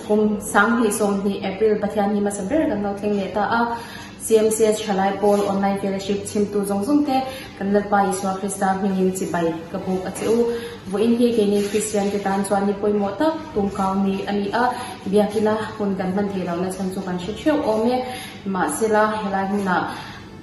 sang hi som hi April Pathian hi masaber kan no theng leta a CMCS Ṭhalai Pawl online fellowship chimtu zawngte'n kan lalpa Iswa Krista mingin chibai kabuk acheu voin hi keni Christian ke tan chuan ni poimo tak tungkau ni ani a Biakinah hun kan man thei launa chan chu kan shitheu ome ma sila helahina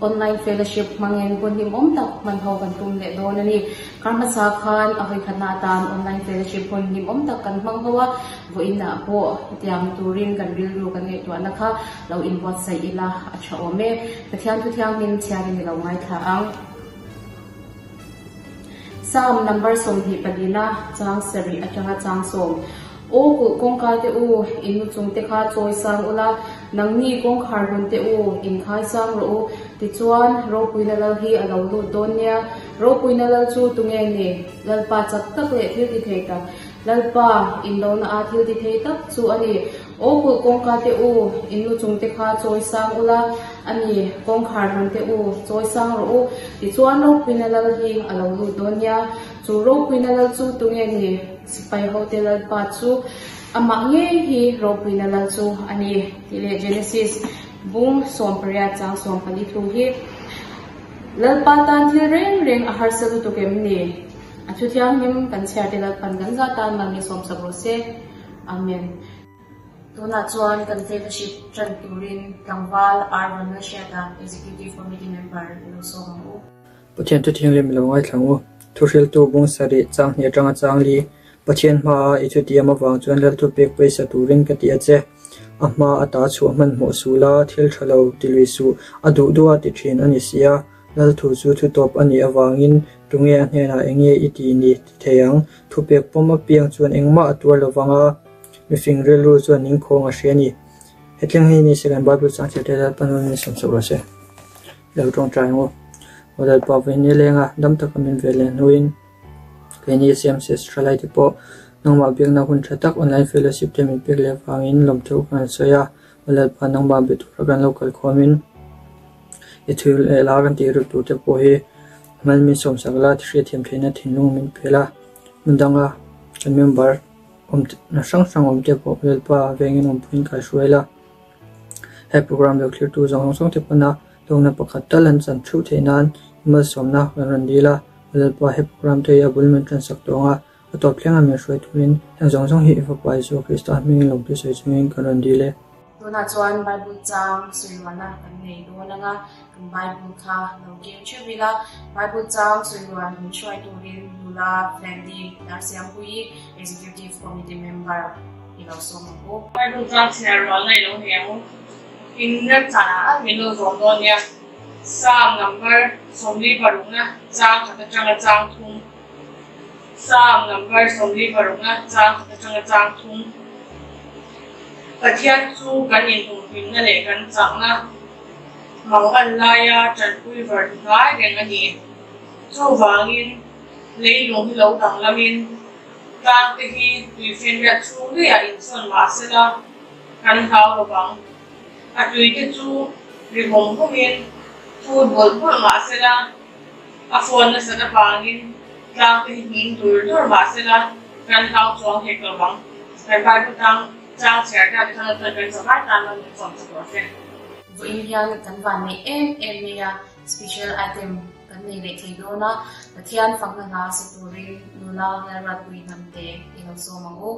online fellowship mangen gun om tak man ho kan tum le don ani karma sa khan a hoi khana tan online fellowship hun om tak kan mang hawa voina po tiang turin kan rilru kan nge to anakha lo inbox sai ila acha ome pathian tu thiang min chiari ni lo ngai tha ang sam number som hi padina chang sari atanga chang som o ku kong ka te u inu chung te kha choi sang ula nangni kong khar ron te u in khai sang ro ti chuan ro puina lal hi alo lu donia ro puina lal chu tunge ni lalpa chak tak le thil ti thei ta lalpa in lo na a thil ti thei tak chu ani o ku kong ka te u inu chung te kha choi sang ula ani kong khar ron te u choi sang ro ti chuan ro puina lal hi alo lu donia chu ro puina lal chu tunge ni sipai hotel pa chu ama nge hi ro puina lal chu ani tile Genesis bung som priya chang som pali thu hi lalpa tan thil reng reng a har salu to kem ni achu thiam him kan chhia te lal pan gan za tan mang ni som sabro se amen tuna chuan kan fellowship tran turin kangwal arvan na shata executive committee member lo so mu Pathian tu thiang lem lo ngai thlangu thuril tu bung sari chang ne tanga chang li Pathian ma ichu tiam awang chuan lal tu pek paisa turin ka ti ache ama ata chu man mo sula thil thalo tilwi su adu duwa ti thin ani sia lal thu chu thu top ani awangin tunge anhena enge iti ni theyang thu pek poma piang chuan engma atwar lawanga mi fingre lu chuan ning khong a hriani hetling hi ni second bible chang chete dal panon ni som so se lo tong trai Wadal pa vini lenga dam takamin velen huin keni CMCS Ṭhalai Pawl nang ma Biakinah hun thatak online fellowship temin pek le wangin lom ṭheuh kan soya wadal pa nang ma bitu ragan local khomin ithul la kan ti ru tu te po hi man min som sagla thri them thena thinlung min phela mundanga kan member na sang te po wadal pa vengin puin ka shuela he program lo ṭhirtu zawng te pana tongna pakhat talan chan thu theinan mal somna randila lalpa he program te abulment transak tonga atop thlenga me shoi thuin zawng hi fa pai so Krista ming long tu sei chungin kan randile tuna chuan bible chang suiwana kan nei do langa kan bible kha lo ke chuvila bible chang suiwan min shoi turin lula friendly darsiam hui executive committee member ilo so mo bible chang sinaro nai lo hemu inna chana minu zondonia sam number somli parungna chang khata chang thum sam number somli parungna chang khata chang thum Pathian chu kan in tung pin na le kan changna mau allaya ṭheuh ver ngai reng ani chu wangin leilung hi lo dang lamin tang te hi tui fen ria chu le a in son ma sela kan hau lawang a tui te chu ri hom homin thu bol bol ma sela a phone na sa pangin tang te hi min tur ma sela kan hau chuang hek lawang kan bai pu tang chang share ta de thang kan sa bai tan man som sa profet vo in hian kan van nei em ya special item kan nei le thei do na Pathian fangna na sa turin lula na hlawkpui namte ilo so mango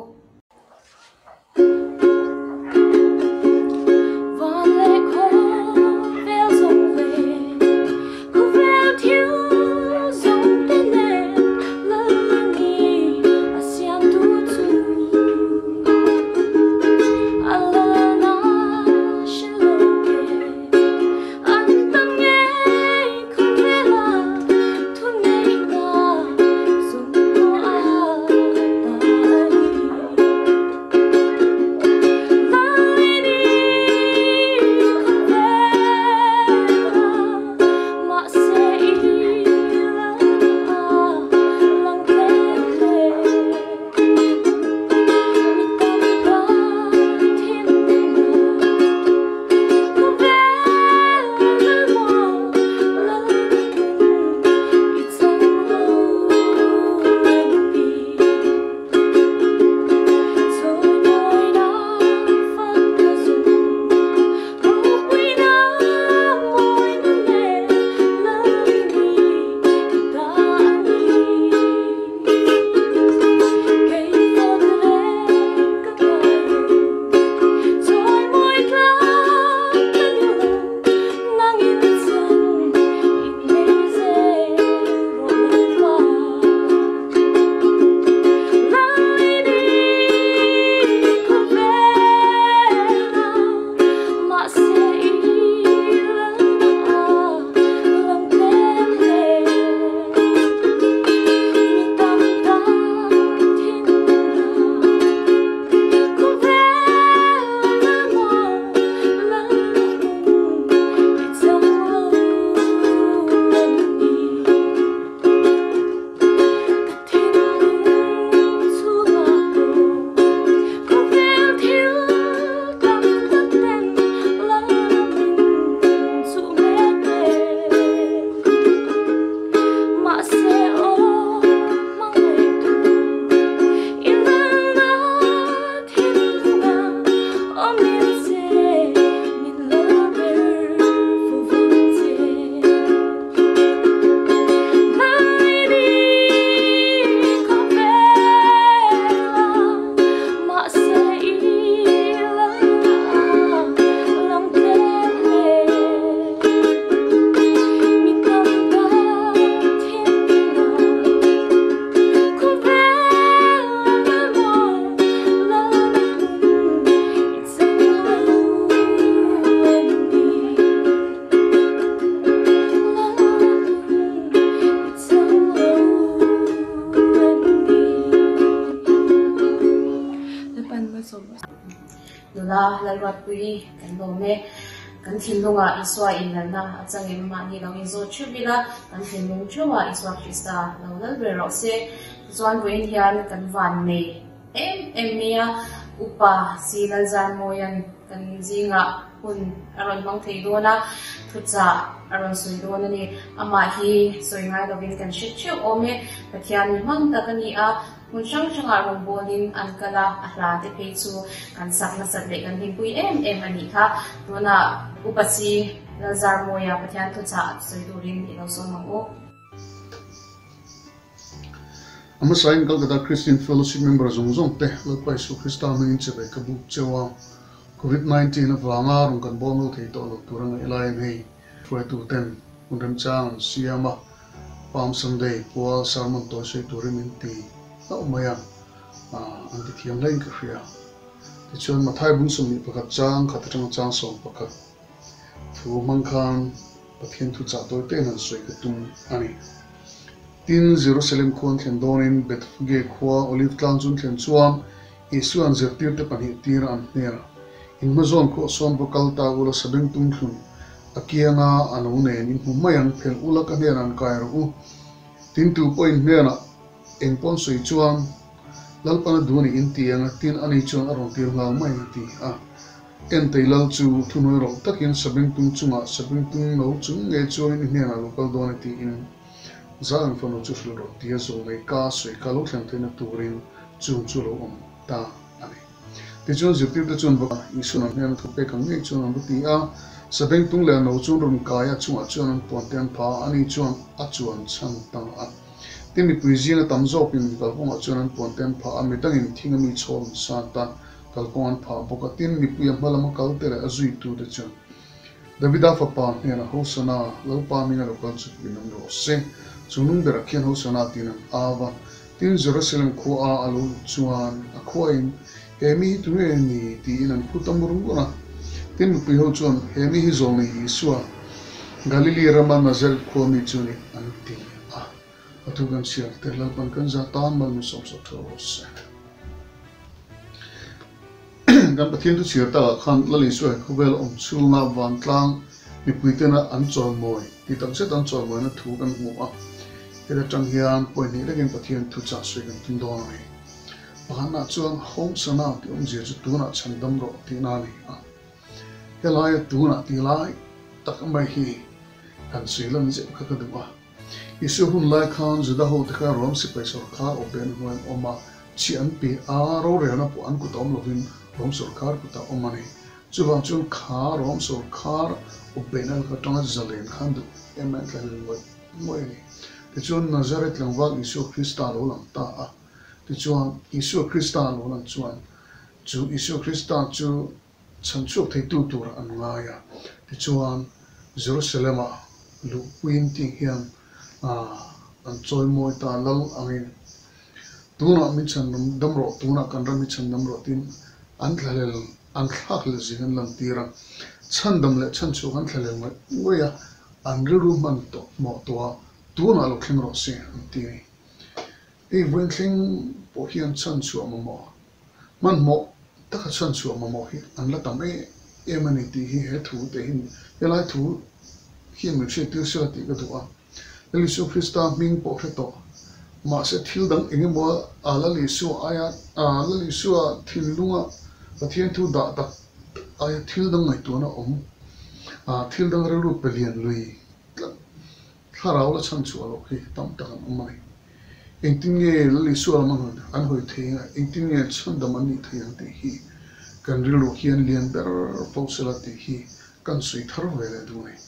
nula hlawkpui kan lo me kan thilunga iswa inna achangin ma ni lo izo chubila kan thilung chuwa iswa krista lo dal bero se zon wein hian kan van nei nia upa silal zan moyan kan zinga hun aron mang thei dona thucha aron sui dona ni ama hi soingai lovin kan shitchu ome pathian mang takani a munchang changa rombolin ankala ahla te peichu kan sakna satle kan hingpui ani kha dona upasi lazar moya pathian thucha sui durin ilo somango ama sain Calcutta Christian Fellowship member zawngte'n hlawkpui su Krista min chebe kabu chewa COVID-19 avanga rung kan bongo thei to lo turang elai ngei ṭheuh unrem chang siama Palm Sunday Pawl sermon to sei turin ti ta umaya anti thiam lain ka hria ti chuan mathai bung sum ni pakhat chang khatang chang som pakhat thu mangkhan Pathian thu cha toy te nan soi ka tum ani tin Jerusalem khon thlen donin Bethge khwa olive tlang chun thlen chuam Isu an zertir te pani tir an ner in mazon ko som bokal ta ula sabeng tum thun akianga anune nin humayang phel ula ka ner an kairu tin 2 point mena engpon sui chuang lalpana duni inti anga tin ani chuang arong tir ngal mai ti en teilal chu thunoi ro takin sabeng tung chunga sabeng tung no chung nge chuang ni hena local doni ti in zawng fono chu ro ti zo ngai ka sui ka lo thlang thena turin chu ro ta ani ti chuan zirtir ta chuan ba isu na hena thu pe kang nge chuan ang ti sabeng tung le no chu ron kaya chunga chuan pontian pha ani chuan a chuan chang tang timi puizina tamzo pin kalponga chuan ponten pha amitangin thingami chhom santa kalpongan pha boka tin mi puya malama kaltere azui tu de chuan davida fa pa hena hosana lopa minga lokal chupinam ro se chunung bera khian hosana tinam awa tin Jerusalem khu a alu chuan a khuain hemi tuwe ni ti inan putamurunguna tin mi puiho chuan hemi hi zolni isua Galilee rama nazar khomi chuni anti atugan siya tehlal pangkan zatan mal misom sa ṭheuh kan Pathian tu siya ta khan lali suai khubel chunga van tlang mi puitena an chol moi ti tam set an chol moi na thu kan mu ila tang hian point ni legen Pathian tu cha sui kan tin don ai bahana chuan hong sana ti je chu tuna chandam ro ti na ni helai tuna ti lai tak mai hi kan silam je ka ka duwa isu hun lai khan juda ho ta rom si paisa kha open huan oma chi an pi a ro re na po an ku tom lovin rom sarkar ku ta omani chuwa chun kha rom sarkar open al ka tanga zalen khan du eman ka moi ni ti chun Nazareth langwal isu Krista lo lang ta ti chuan isu Krista lo lang chuan chu isu Krista chu chanchuk thei tu tur an nga ya ti chuan Jerusalem lu queen ti hian an choi moi ta lal angin tuna mi chan damro tuna kan ram mi chan damro tin an thalel an thak le jin lan tira chan dam le chan chu kan thalel mai ngoya an ru man to mo to tuna lo khem ro se ti e wen thing po hian chan chu mo man mo ta kha chan chu mo hi an la tam e mani ti hi he thu te hin elai thu hi mi che tu se ti ka to Elisu Krista ming po to ma se thil dang enge mo ala lisu aya ala lisu thil lunga Pathian thu da ta aya thil dang ngai to na thil dang ru pelian lui tharau la chan chu lo ki tam ta mai engting nge lisu ma an hoi the engting nge chhan da mani thian te hi kan ru hian lian ber fo sela te hi kan sui thar ve le du nei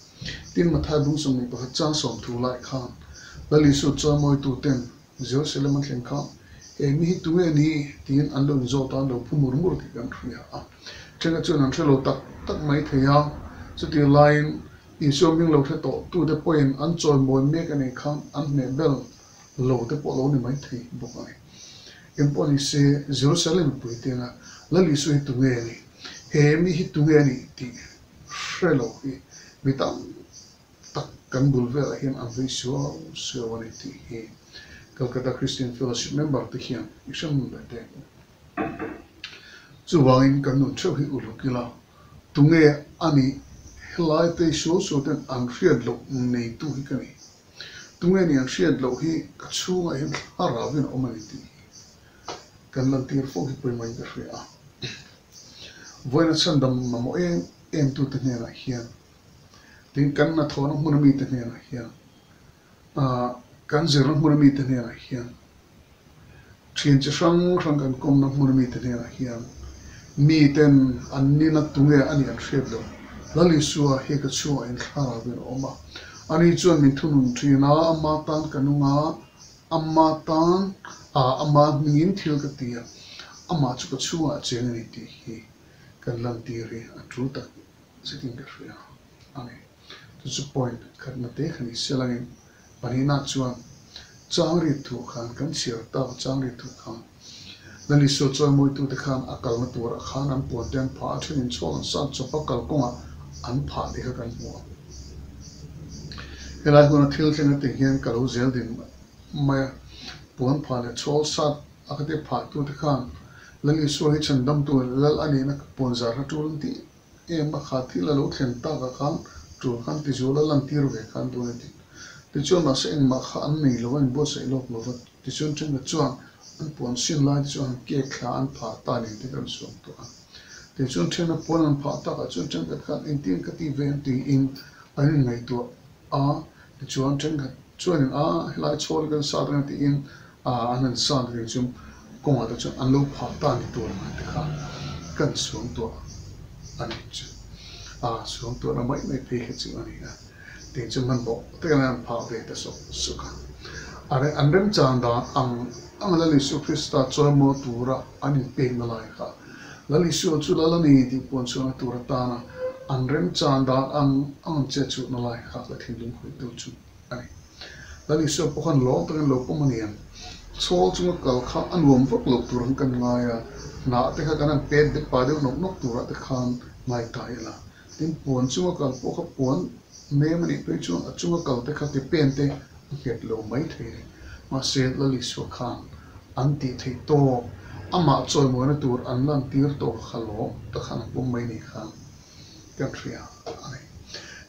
tin mathai bung som ni pakhat chang som ṭhulai khan lali su cha moi tu ten Jerusalem thlen khan mi tu ni tin an lo zo ta lo phumur mur ki kan thria chenga chun an thelo tak mai theya chu ti line in so ming lo the to the point an choi moi me ka nei khan an ne bel lo te po lo ni mai thei bo kai em poni se Jerusalem pu tena lali su tu ni mi hi tu ni ti frelo vitam tak kan bulvel hian an visual sewanity hi Calcutta Christian Fellowship Member-te hian isam Member-te zawangin kan nun ṭheuh hi ulukila tunge ani hlai te so ten an hriat lo nei tu hi kani tunge ni an hriat lo hi ka chunga hin harawin omani ti kan lan tir fo hi poimai ka hria voina chandam mamo em tu te nena hian tin kan na thona munami te nena hian kan zir munami te nena hian thin chi sang kan kom na munami te nena hian mi ten annina tunge ani an hriat lo lali suwa he ka chunga in harawin oma ani chuan min thunun thina amma tan kanunga amma tan amma mingin thil ka tia amma chu ka chunga cheng ni ti hi kan lan ti ri a tru tak sitin ka hria ani to point khat na te khani selangin panina chuan changri thu khan kan sir ta changri thu khan lali so choi moi tu te khan akal na tur khan an pon ten pha thin in chol san chopakal konga an pha de ka kan mo helai gona thil thing te hian kalo zel din mai pon pha le chol sat akate pha tu te khan lali so hi chandam tu lal ani na pon zar ha tul ti em ma kha thi la lo thlen ta ka khan tu khan ti zo la lan tir ve khan tu ne ti ti chon ma se ma kha an nei lo an bo se lok lo ti chon chen na chuan an pon sin lai ti chuan ke kha an pha ta ni ti kan so to ti chon chen na pon an pha ta ka chon chen ka khan in tin ka ti ven ti in an nei to ti chuan chen ka chuan lai chol kan sa ran ti in an sa ri chum kong ada chuan an lo pha ta ni to ma ti kha kan so to ani chu so to na mai pe he chu ani ga ti chu man bo te kan pha ve ta so ka are an rem chan da ang la li su krista choi mo tura ani pe na lai kha la li su chu la ni ti pon chu na tura ta na an rem chan da ang che chu na lai kha la thin lung hui tu chu ani la li su po khan lo tan lo po manian chol chu kal kha an wom vok lo tur kan nga ya na te kha kan pe de pa de nok tura te khan ngai tai la tin pon chu kal po kha pon me mani pe chu a chu kal te kha te pen te het lo mai the ma se la li su khan an ti thei to ama choi mo na tur an lan tir to khalo ta khan po mai ni khan kan thria ai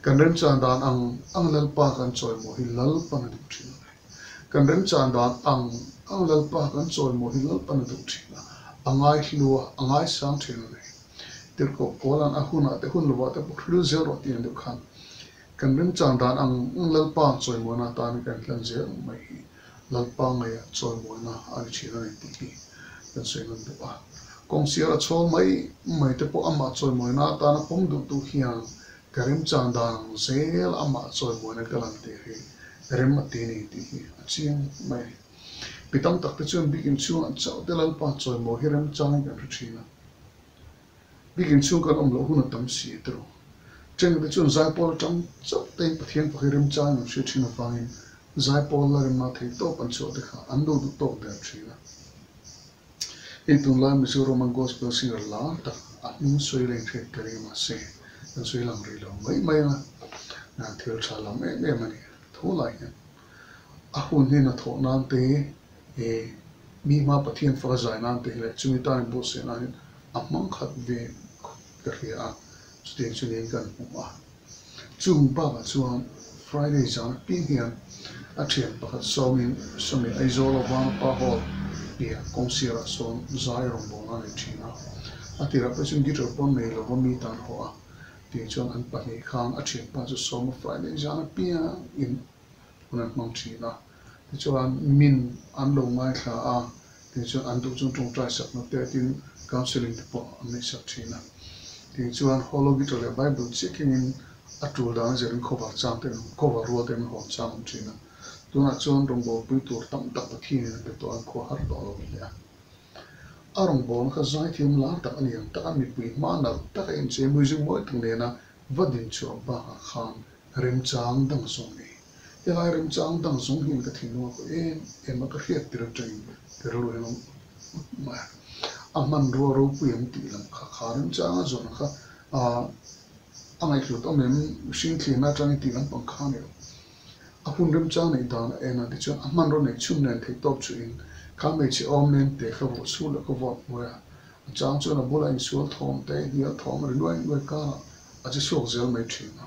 kan rem chan dan ang lal pa kan choi mo hi lal pa na du thina kan rem chan dan ang lal pa kan choi mo hi lal pa na du thina angai hlua angai sang thina ne tir ko kolan a huna te hun lo te phru zero ti an du khan kan rem chan dan ang lal pa choi mo na ta ni kan tlan je mai hi lal pa ngai choi mo na ani thina ne ti hi kan sei nan du a kong sia ra chol mai te po ama choi mo na ta na pom du tu hian karim chan dan zel ama choi mo na kalan te hi rem ma ti ni ti hi chiang mai pitam tak te chuan bikin chu an chau te lal pa choi mo hi rem chang kan ru thina bikin chu kan om lo hun tam si tro chen te chuan zai pol tam chau te pathian pa hi rem chang an shi thina fangin zai pol la rem na thei to pan chu te kha an do du to te thina itun la Mizoram gospel singer la ta amin soi leng thek kari ma se kan soi lang ri lo mai na thil tha lam me mani tho lai ne a hun ni na tho nan te mi ma pathian fa zai nan te le chumi ta bo se na amang khat ve ka ria steng chuni kan ma chung ba chuan Friday jan pin hian a thian pakhat somi ai zolo wang pa ho pia kong sira son zai rong bo na ni thina atira pa chung gitar pon nei lo mi tan ho a ti chon an pa ni khang a thian pa chu som Friday jan pia in unan mong thina ti chuan min an lo mai kha a ti chuan an du chung tung trai sak na te tin counseling te po an nei sak thina ti chuan holo gitar le Bible checking in atul dan zerin cover chang ten cover ro ten ho chang thina tuna chuan rong bo pui tur tam tak Pathian pe to an kho har to lo ya arong bon kha zai thiam la tak ani ang tak mi pui ma na tak en che mu jing moi thang le na vadin chu ba khan rem chang dang song ni ya lai rem chang dang song hin ka thino ko en ma ka hiat tir train tir lo en ma aman ro pui am ti lam kha rem chang zon kha amai khlut om em shin thli na tang ti lam pang kha ne apun rem chang nei dan ena ti chuan aman ro nei chum nen thei top chu in ka me chi om nen te kha bo su la ko vot mo ya chang chu na bula in sual thom te hial thom ri noi ka a chi sok zel mai thina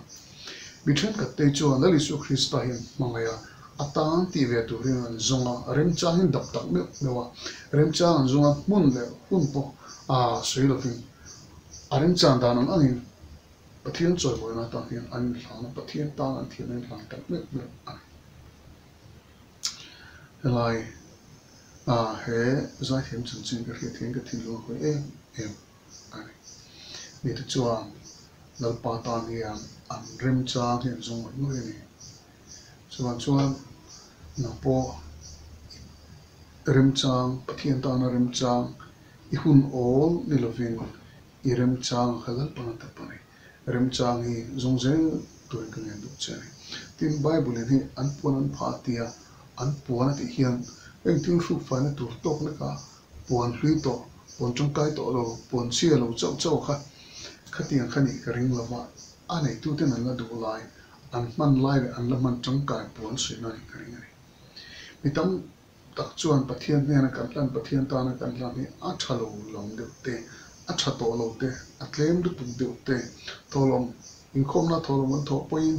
mi then ka te chu na li su Krista hin mangaya atang ti ve tu rin an zonga rem chang hin dak tak me mewa rem chang an zonga mun le hun po a sei lo fin arem chang dan an angin Pathian choi boy na ta hian an hlang Pathian ta an thian an hlang tak me ani helai he zai hem chen chen ka thian ka thin lo ko em ani ni tu chuan lal pa ta hian an rem chang hian zong noi ni chuan na po rem chang Pathian ta na rem chang I hun all ni lovin I rem chang halal pa ta pani rem chang hi zong zen tu kan ndu chani tin bible ni an pon pha tia an pon ti hian eng tin su fa na tur tok na ka pon hlui to pon chung kai to lo pon sia lo chau kha khatiang khani ka ring lawa anei tu ten an la du lai an man lai an la man chung kai pon sui na ni ka ring ani mitam tak chuan Pathian ne na kan tlan Pathian ta na kan tlan ni a thalo lom de te a tha to lo te a tlem du tu de te tholom in khom na tholom an tho poin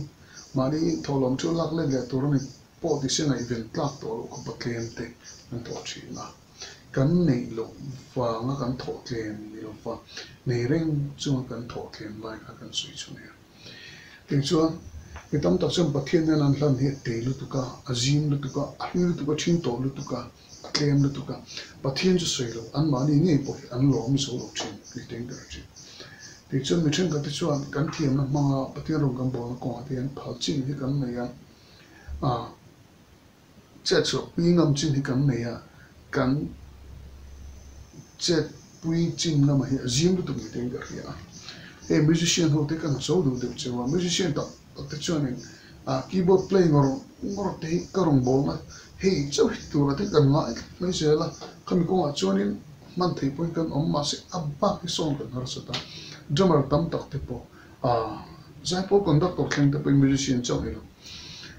mani tholom chu lak le le tur ni po ti se na event tlak to lo ko Pathian te an tho chi na kan nei lo fa nga kan tho tlem ni lo fa nei reng chu kan tho tlem lai ka kan sui chu ne tin chuan Mitam tak sem Pathian ne nan hlan he te lu tuka azim lu tuka ahli lu tuka chin to lu tuka atlem lu tuka Pathian ju sei lo an mani ngei po an lo mi so lo chin ni teng der chi ti chun mi chen ka ti chuan kan thiam na ma Pathian ro kan bo na ko ti an phal chin hi kan nei ya che chu pi ngam chin hi kan nei ya kan che pui chin na ma hi azim lu tu ni teng der ya e musician ho te kan so du de chewa musician ta the chuanin keyboard playing or te karong bol na hey chau tu ra te kan ngai mai se la khami ko chuanin man thei point kan om ma se abba ki song kan har sata drummer tam tak te po zai po conductor khen te pe musician chau ni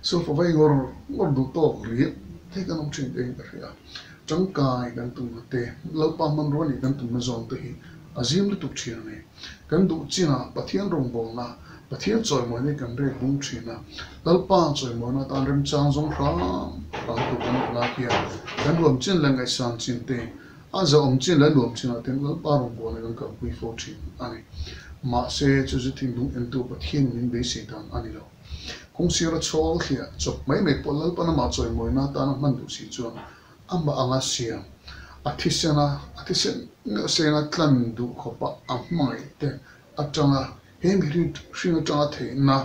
so for vai ngor du to ri te kan om chin te ka ya chang kai kan tu te lo pa man ro ni kan tu ma zon te hi azim lu tu chi ne kan du china Pathian rong bol na Pathian choi mo ni kan re bung thina lalpa choi mo na tan rem chang zong ram tu kan la kia kan rom chin lang ai san chin te a za om chin la rom chin ten lalpa rong bo na kan ka pui fo thin ani ma se chu chu tin dung en tu Pathian min beisei dan ani lo kong sira chol khia chop mai po lalpa na ma choi mo na ta na man du si chuan amba anga sia atisen se na tlan du khopa amai te atanga hem hirit shinga tanga thei na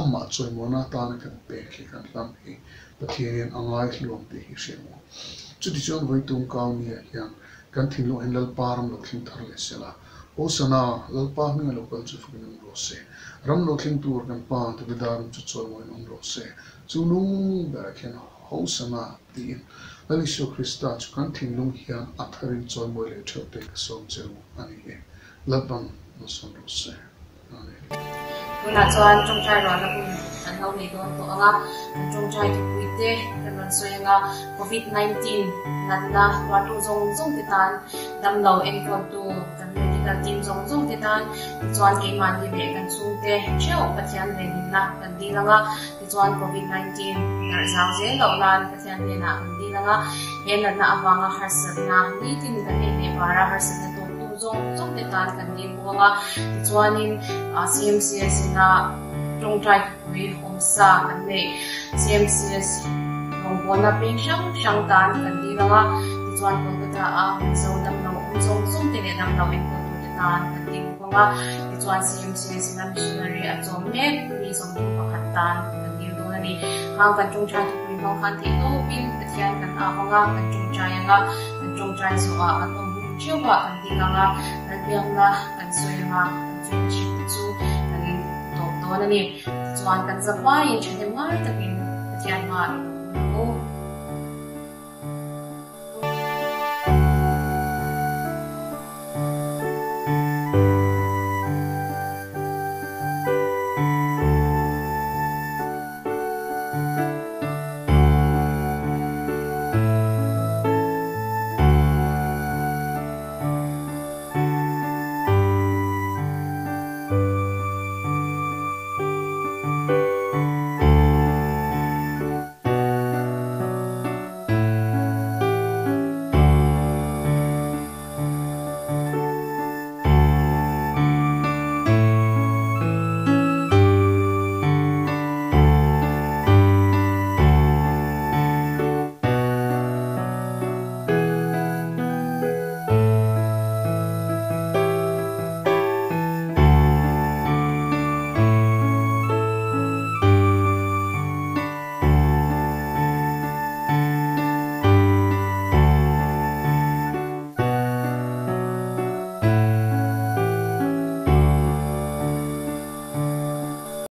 amma choi mo na ta na kan pe ki kan lam hi Pathian angai hlom te hi se mo chu ti chon voi tum kaw ni ya kan thin lo en lal param lo thin thar le sela o sana lal pa mi lo kal chu fukin ro se ram lo thin tur kan pa te bidarum chu choi mo en ro se chu lung da ken ho sana ti Lali Su Krista chu kan thin lung hian atharin choi mo le theu te ka som cheu ani he labang no son ro se ani Kuna chuan trong trai ro na an ho ni don to anga trong trai ti puite kan man soyanga COVID-19 nanna watu zong te tan dam lo en kon tu kan medical team zong te tan chuan ke man ni be kan chung te cheu Pathian le ni na kan di langa chuan COVID-19 nar zang je lo lan Pathian le na kan di langa yen na awanga harsat na ni tin kan ne para harsat na zong te tan kan ni buanga chuanin CMCS na trong trai wi homsa kan nei CMCS Member-te pe shang tan kan di langa chuan ko ta zo dam no zong te le dam no en ko tu tan kan di buanga chuan CMCS na missionary a chom ne ni som tu pakhat tan kan di do ni hang kan trong trai tu hong khan te no pin Pathian kan awanga kan trong trai so atom chiu ba kan di langa biang na kan soyanga kan chu kan to na ni chuan kan zapa yin chen ngai takin Pathian ma